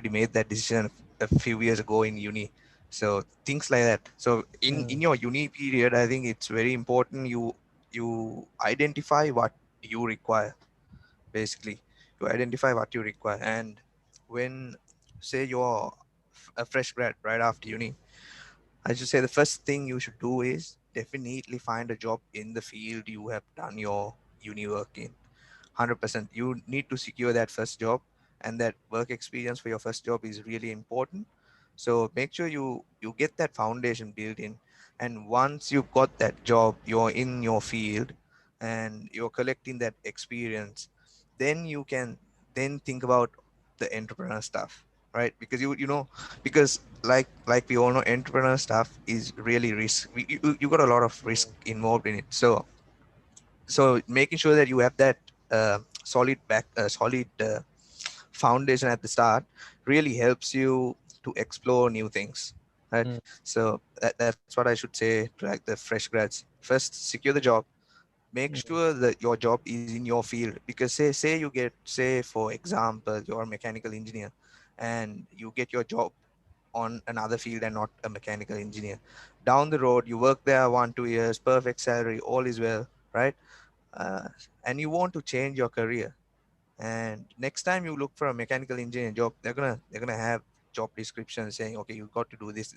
made that decision a few years ago in uni. So things like that. So in mm, your uni period, I think it's very important you identify what you require. Basically, you identify what you require. And when, say, you're a fresh grad right after uni, I should say the first thing you should do is definitely find a job in the field you have done your uni work in. 100%, you need to secure that first job, and that work experience for your first job is really important. So make sure you get that foundation built in. And once you've got that job, you're in your field and you're collecting that experience, then you can then think about the entrepreneur stuff, right? Because because like we all know, entrepreneur stuff is really risk. You got a lot of risk mm, involved in it. So making sure that you have that solid foundation at the start really helps you to explore new things, right? mm, So that's what I should say to like the fresh grads. First, secure the job. Make mm, sure that your job is in your field, because say you get, say for example, you're a mechanical engineer, and you get your job on another field and not a mechanical engineer. Down the road, you work there 1 2 years, perfect salary, all is well, right? uh, and you want to change your career, and next time you look for a mechanical engineering job, they're gonna have job descriptions saying, okay, you got to do this.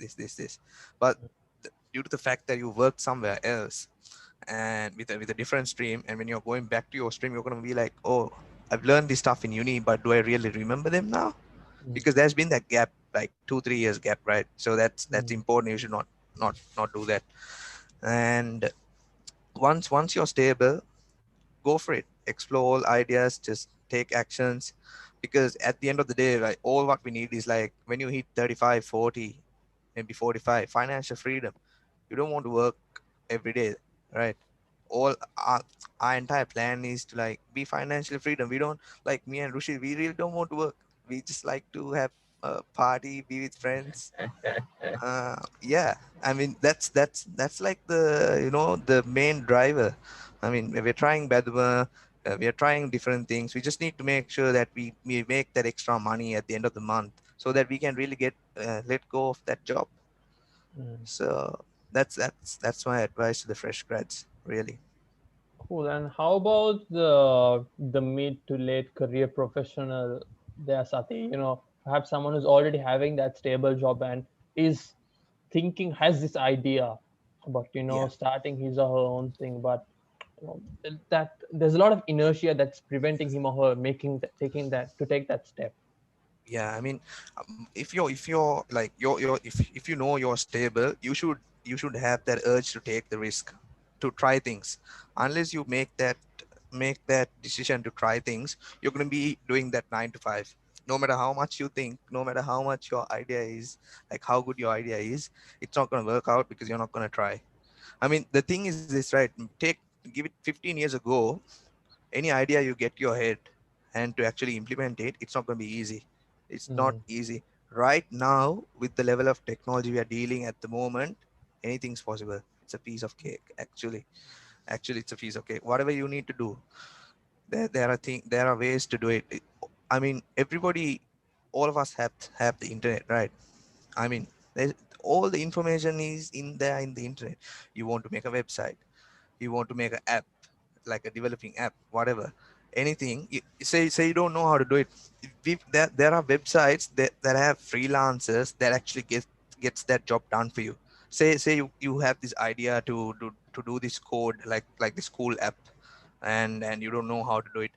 But due to the fact that you worked somewhere else, and with a different stream, and when you're going back to your stream, you're going to be like, oh, I've learned this stuff in uni, but do I really remember them now? mm, Because there's been that gap, like 2 3 years gap, right? So that's mm, important. You should not do that. And once you're stable, go for it, explore all ideas, just take actions. Because at the end of the day, right, all what we need is, like, when you hit 35 40, maybe 45, financial freedom. You don't want to work every day, right? All our entire plan is to, like, be financially freedom. We don't, like me and Rushil, we really don't want to work. We just like to have a party, be with friends. Yeah, I mean, that's like the main driver. I mean, we're trying Badhuma, we are trying different things. We just need to make sure that we make that extra money at the end of the month, so that we can really get let go of that job. mm. So that's my advice to the fresh grads, really. Cool. And how about the mid to late career professional there, Sati? Perhaps someone who's already having that stable job and is thinking, has this idea about Yeah. starting his or her own thing, but that there's a lot of inertia that's preventing him or her taking that step. Yeah, I mean, if you're like you're if you know you're stable, you should have that urge to take the risk, to try things. Unless you make that decision to try things, you're going to be doing that 9 to 5. No matter how much you think, no matter how much your idea is, like how good your idea is, it's not going to work out because you're not going to try. I mean, the thing is this, right? Give it 15 years ago, any idea you get to your head and to actually implement it, it's not going to be easy. It's not Mm, easy. Right now, with the level of technology we are dealing at the moment, anything's possible. It's a piece of cake, actually it's a piece of cake. Whatever you need to do, there are ways to do it. I mean, everybody, all of us have the internet, right? I mean, all the information is in there in the internet. You want to make a website, you want to make an app, like a developing app, whatever. anything, say you don't know how to do it. There are websites that have freelancers that actually gets that job done for you. Say you have this idea to do this code like the school app, and you don't know how to do it.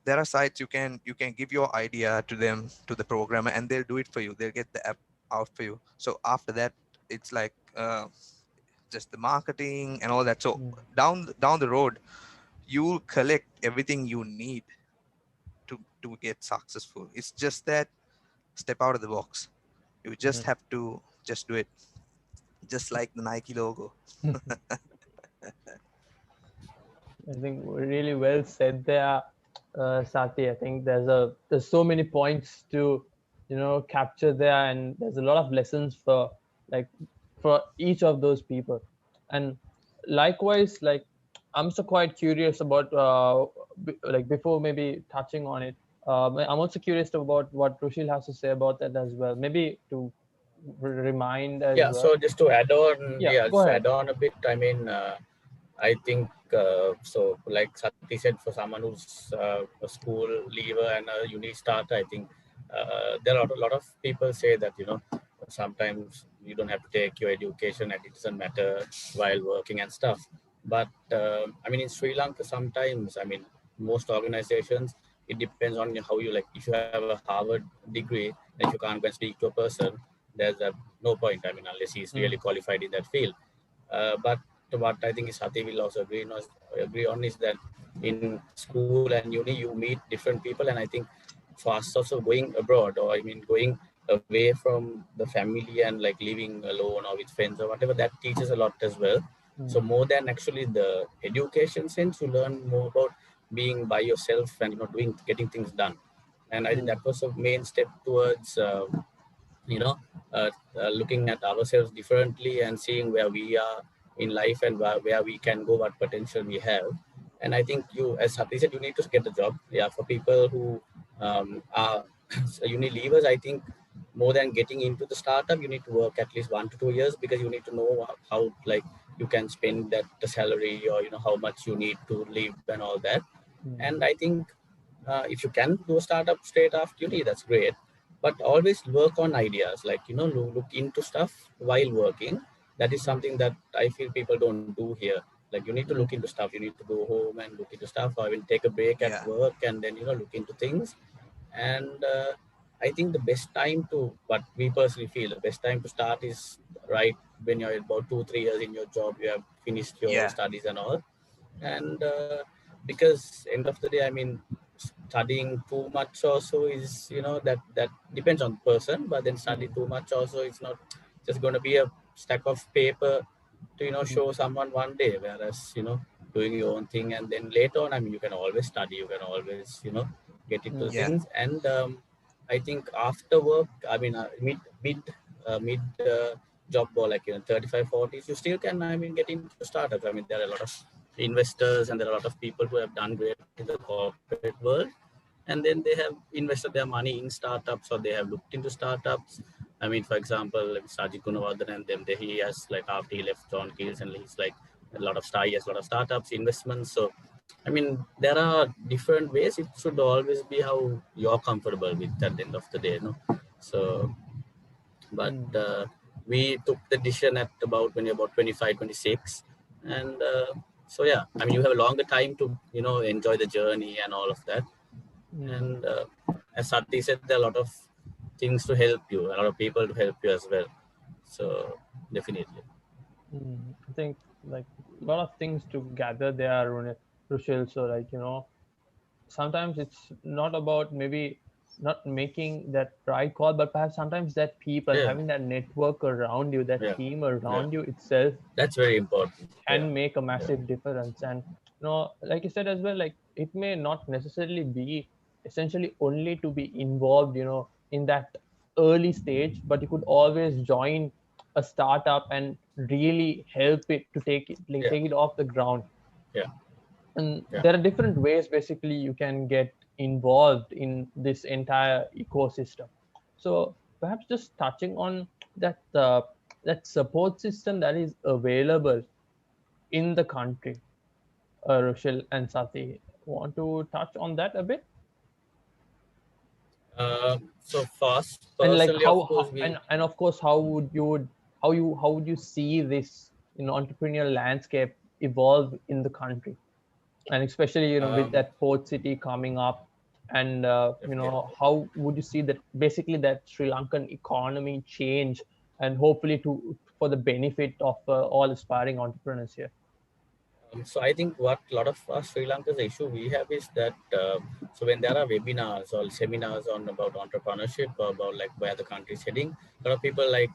There are sites you can give your idea to them, to the programmer, and they'll do it for you. They'll get the app out for you. So after that, it's like just the marketing and all that. So Mm. down the road, you'll collect everything you need to get successful. It's just that step out of the box. You just have to just do it, just like the Nike logo. I think really well said there, Sati. I think there's so many points to capture there, and there's a lot of lessons for like for each of those people. And likewise, like I'm so quite curious about like before maybe touching on it. I'm also curious about what Rushil has to say about that as well. Maybe to remind as Yeah, well. so just to add on, Yeah, yeah, go just to ahead. add on a bit, I mean, I think so. Like Sati said, for someone who's a school leaver and a uni starter, I think there are a lot of people say that sometimes you don't have to take your education and it doesn't matter while working and stuff. But I mean, in Sri Lanka, sometimes I mean, most organizations, it depends on how you like. If you have a Harvard degree, then you can't go and speak to a person. There's no point. I mean, unless he's really Mm, qualified in that field. But what I think is Hati will also agree on is that in school and uni you meet different people, and I think for us also going abroad, or I mean going away from the family and like living alone or with friends or whatever, that teaches a lot as well. So mm, more than actually the education sense, you learn more about being by yourself and doing getting things done. And I think mm, that was a main step towards you know looking at ourselves differently and seeing where we are in life and where we can go, what potential we have. And I think you, as Hati said, you need to get a job. Yeah, for people who are uni leavers, I think more than getting into the startup, you need to work at least 1 to 2 years, because you need to know how like you can spend that the salary, or how much you need to live and all that. mm, And I think if you can do a startup straight after uni, that's great. But always work on ideas, like look into stuff while working. That is something that I feel people don't do here. Like you need to look mm, into stuff, you need to go home and look into stuff, or even take a break at Yeah. work and then look into things. And I think the best time to, what we personally feel, the best time to start is right when you're about 2 3 years in your job, you have finished your Yeah. studies and all. And because end of the day, I mean, studying too much also is that depends on the person. But then study mm, too much also, it's not just going to be a stack of paper to mm, show someone one day. Whereas doing your own thing, and then later on, I mean, you can always study, you can always get into mm, Yeah. things. And I think after work, I mean, mid job, or like 35 40s, you still can, I mean, get into startups. I mean, there are a lot of investors and there are a lot of people who have done great in the corporate world, and then they have invested their money in startups, or they have looked into startups. I mean, for example, like Sajid Gunawardhan, and then he has, like, after he left John Keels, and he's like he has a lot of startups investments. So I mean, there are different ways. It should always be how you're comfortable with at the end of the day. So but mm. we took the decision at about when you're about 25 26. And so yeah, I mean, you have a longer time to enjoy the journey and all of that. Mm, And as Sati said, there are a lot of things to help you, a lot of people to help you as well. So definitely. I think like a lot of things to gather there, Rushil. So like sometimes it's not about maybe not making that right call, but perhaps sometimes that people Yeah, having that network around you, that yeah, team yeah, around you itself that's very important. Yeah, can make a yeah, massive difference. And like you said as well, like it may not necessarily be essentially only to be involved in that early stage, but you could always join a startup and really help it to yeah, take it off the ground. yeah, And yeah, there are different ways basically you can get involved in this entire ecosystem. So perhaps just touching on that support system that is available in the country, Rushil and Sati. want to touch on that a bit? So fast, And like personally, of course, and of course, how would you see this entrepreneurial landscape evolve in the country, and especially with um, that port city coming up, and definitely. how would you see that basically that Sri Lankan economy change, and hopefully for the benefit of all aspiring entrepreneurs here. So I think what a lot of Sri Lanka's issue we have is that so when there are webinars or seminars on about entrepreneurship or about like where the country is heading, a lot of people like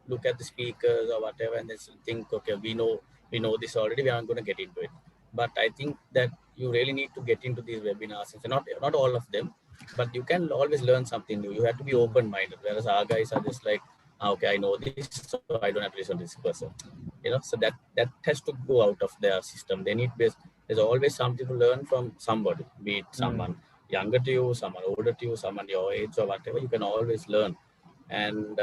look at the speakers or whatever and they think, okay, we know this already, we aren't going to get into it. But I think that you really need to get into these webinars. So not all of them, but you can always learn something new. You have to be open-minded. Whereas our guys are just like, okay, I know this, so I don't have to listen to this person. So that has to go out of their system. There's always something to learn from somebody, be it Mm. someone younger to you, someone older to you, someone your age or whatever. You can always learn. And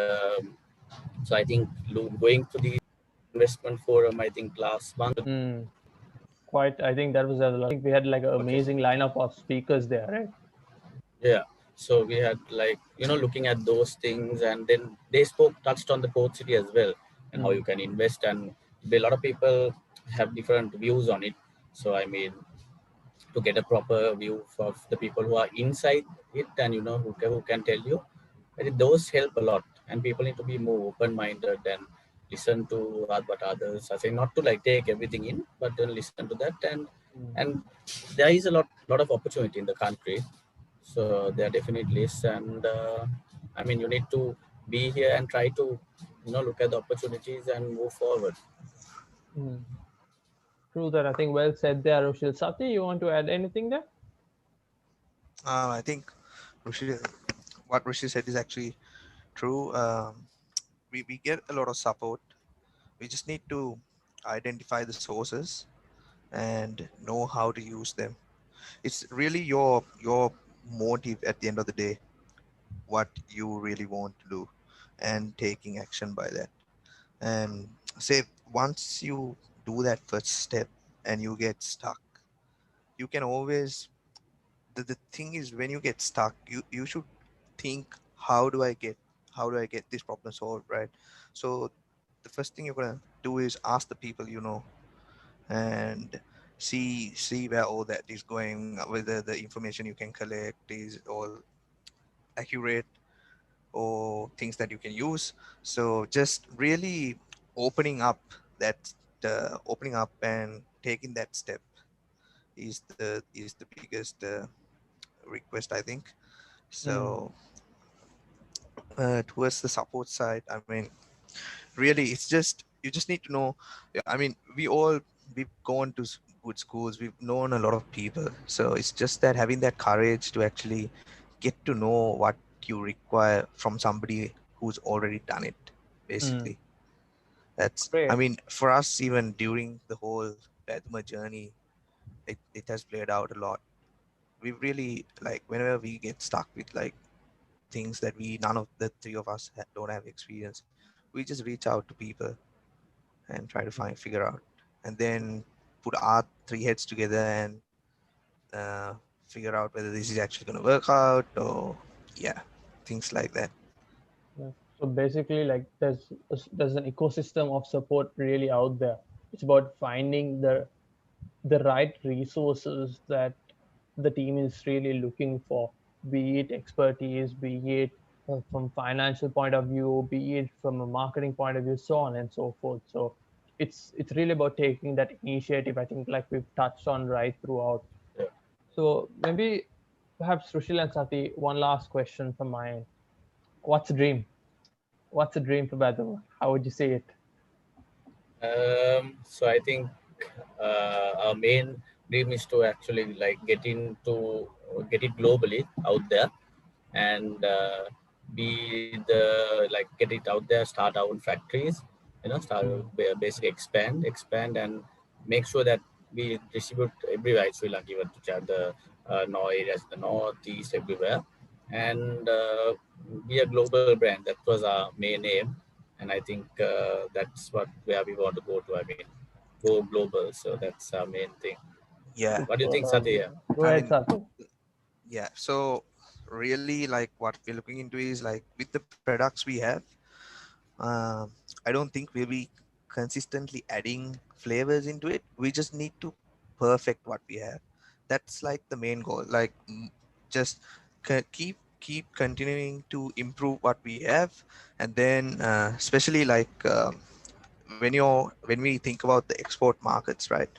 so I think going to the investment forum, I think last month. Mm. Quite, I think that was I think we had like an Okay. amazing lineup of speakers there, right? Yeah. So we had like, looking at those things, and then they touched on the port city as well, and how Mm. you can invest. And a lot of people have different views on it. So I mean, to get a proper view of the people who are inside it, and who can tell you, I think those help a lot. And people need to be more open-minded and listen to what others are saying, not to like take everything in, but then listen to that. And there is a lot of opportunity in the country, so there definitely is. And I mean, you need to be here and try to look at the opportunities and move forward. Mm. True that. I think well said there, Rushil. Sati, you want to add anything there? I think Rushil, what Rushil said is actually true. We get a lot of support. We just need to identify the sources and know how to use them. It's really your motive at the end of the day, what you really want to do, and taking action by that. And say once you do that first step and you get stuck, you can always the thing is, when you get stuck, you should think, how do I get this problem solved, right? So the first thing you're gonna do is ask the people and see where all that is going, whether the information you can collect is all accurate or things that you can use. So just really opening up that opening up and taking that step is the biggest request, I think. Mm. So towards the support side, I mean, really, it's just you just need to know. Yeah, I mean, we've gone to good schools, we've known a lot of people, so it's just that having that courage to actually get to know what you require from somebody who's already done it, Mm. basically. That's, I Great. mean, for us, even during the whole Badhuma journey, it has played out a lot. We really, like, whenever we get stuck with like things that we none of the three of us don't have experience, we just reach out to people and try to figure out, and then put our three heads together and uh, figure out whether this is actually going to work out, or yeah, things like that. Yeah. So basically, like there's an ecosystem of support really out there. It's about finding the right resources that the team is really looking for, be it expertise, be it from financial point of view, be it from a marketing point of view, so on and so forth. So it's really about taking that initiative. I think like we've touched on right throughout. Yeah. So maybe perhaps Rushil and Sati, one last question from my end. What's a dream? What's a dream for Badhuma? How would you say it? So I think our main dream is to actually like get it globally out there, and be the like get it out there, start our own factories, start Mm. basically expand, and make sure that we distribute everywhere in Sri Lanka, even to the north areas, the northeast, everywhere, and be a global brand. That was our main aim, and I think where we want to go to. I mean, go global. So that's our main thing. Yeah. What do you think, Satya? Go I ahead, mean, Sati. yeah. So really, like what we're looking into is like with the products we have, uh, I don't think we'll be consistently adding flavors into it. We just need to perfect what we have. That's like the main goal. Like just keep continuing to improve what we have, and then especially like when we think about the export markets, right?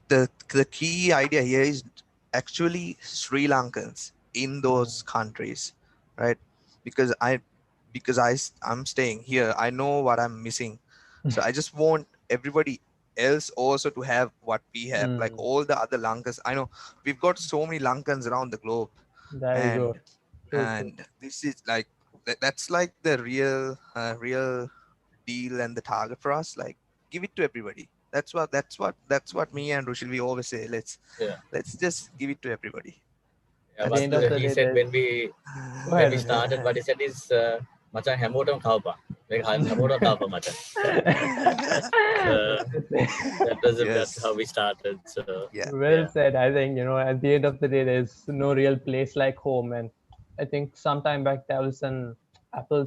The key idea here is actually Sri Lankans in those countries, right? Because I'm staying here, I know what I'm missing, so I just want everybody else also to have what we have, like Mm, all the other Lankans. I know we've got so many Lankans around the globe, there you go. and True, true. this is like that's like the real deal and the target for us. Like give it to everybody. That's what me and Rushil we always say. Yeah. Let's just give it to everybody. Yeah, At the That's what end of the the he day, said there's go when ahead, we Rushil. started, what he said is, "Macam හැමෝටම කවපා." Like හැමෝටම කවපා මචං. So that was that's how yes. we started. So Yeah. Well yeah, said. I think, at the end of the day, there's no real place like home. And I think sometime back there was an Apple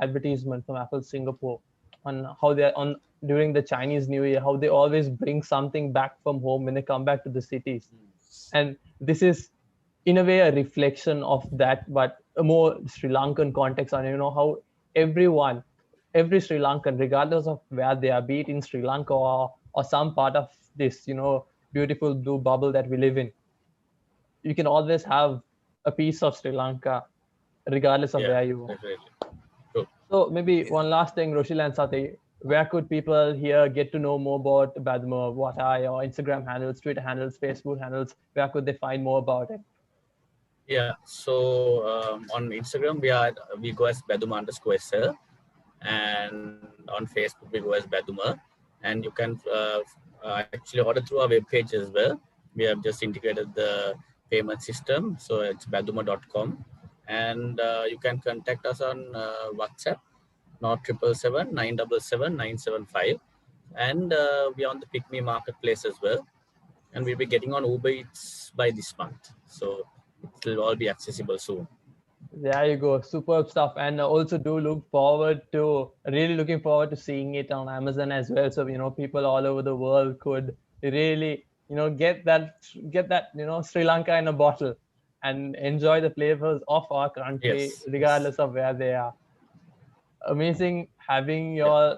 advertisement from Apple Singapore on how they're on during the Chinese New Year, how they always bring something back from home when they come back to the cities. And this is in a way a reflection of that, but a more Sri Lankan context on how everyone, every Sri Lankan, regardless of where they are, be it in Sri Lanka or some part of this beautiful blue bubble that we live in, you can always have a piece of Sri Lanka regardless of yeah, where you are. definitely. True. So maybe Yeah. one last thing, Rushil and Sati, where could people here get to know more about Badhuma? What are your Instagram handles, Twitter handles, Facebook handles? Where could they find more about it? Yeah. So on Instagram we go as Badhuma_SL, and on Facebook we go as Badhuma, and you can actually order through our webpage as well. We have just integrated the payment system, so it's badhuma.com, and you can contact us on WhatsApp, not 777 977 975, and we're on the PickMe Marketplace as well, and we'll be getting on UberEats by this month, so it will all be accessible soon. There you go, superb stuff. And also do look forward to really looking forward to seeing it on Amazon as well. So people all over the world could really get that Sri Lanka in a bottle and enjoy the flavors of our country Yes, yes. regardless of where they are. Amazing having Yeah.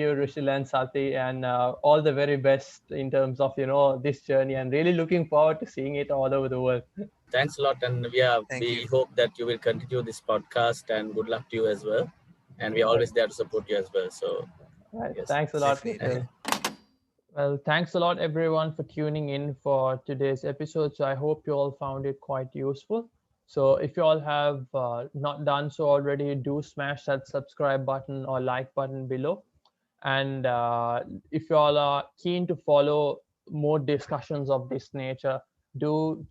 you, Rushil and Sati, and all the very best in terms of this journey, and really looking forward to seeing it all over the world. Thanks a lot, and Thank we you. hope that you will continue this podcast, and good luck to you as well. And we are Right, always there to support you as well. So right. yes, Thanks a lot, Definitely. Rushil. Well, thanks a lot, everyone, for tuning in for today's episode. So I hope you all found it quite useful. So if you all have not done so already, do smash that subscribe button or like button below. And if you all are keen to follow more discussions of this nature, do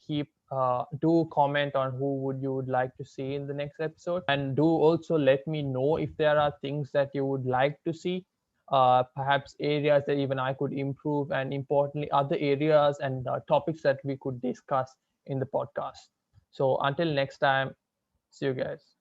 comment on who would like to see in the next episode, and do also let me know if there are things that you would like to see, perhaps areas that even I could improve, and importantly other areas and topics that we could discuss in the podcast. So until next time, see you guys.